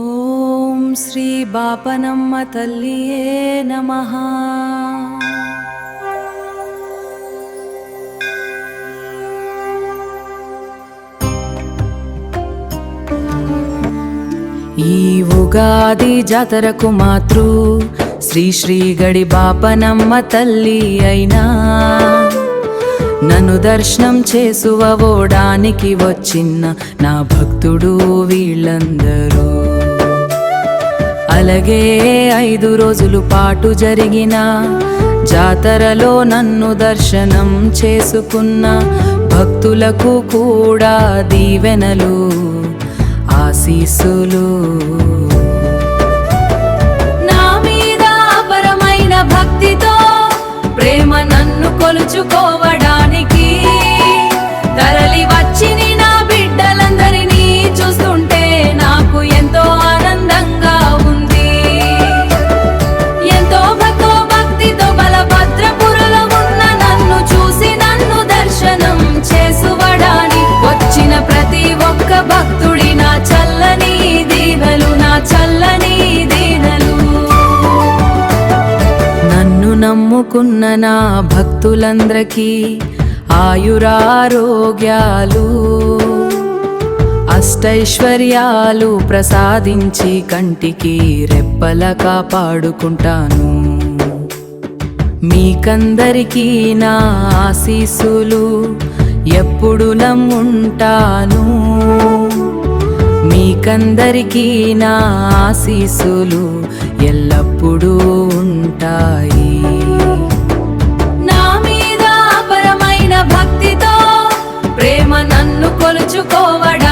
ఓం శ్రీ బాపనమ్మ తల్లియే నమః. ఈ ఉగాది జాతరకు మాతృ శ్రీ గడి బాపనమ్మ తల్లి అయినా నన్ను దర్శనం చేసువడానికి వచ్చిన నా భక్తుడు వీళ్ళందరూ. అలాగే 5 రోజుల పాటు జరిగిన జాతరలో నన్ను దర్శనం చేసుకున్న భక్తులకు కూడా దీవెనలు ఆశీస్సులు. నా మీద అపరమైన భక్తితో ప్రేమ నన్ను కొలుచుకోవడానికి తరలి వచ్చిని నా బిడ్డలందరినీ చూస్తుంటే నాకు ఎంతో ఆనందంగా ఉంది. ఎంతో భక్తితో బలభద్రపురలో ఉన్న నన్ను చూసి నన్ను దర్శనం చేసువడానికి వచ్చిన ప్రతి ఒక్క భక్తుడి నా చల్లని దీవెనలు, నా చల్లని దీవెనలు. నన్ను నమ్ముకున్న నా భక్తులందరికీ ఆయురారోగ్యాలు అష్టైశ్వర్యాలు ప్రసాదించి కంటికి రెప్పల కాపాడుకుంటాను. మీకందరికీ నా ఆశీస్సులు ఎప్పుడు నమ్ముంటాను. మీకందరికీ నా ఆశీస్సులు ఎల్లప్పుడూ ఉంటాయి. నా మీద అపరమైన భక్తితో ప్రేమ నన్ను కొలుచుకోవడం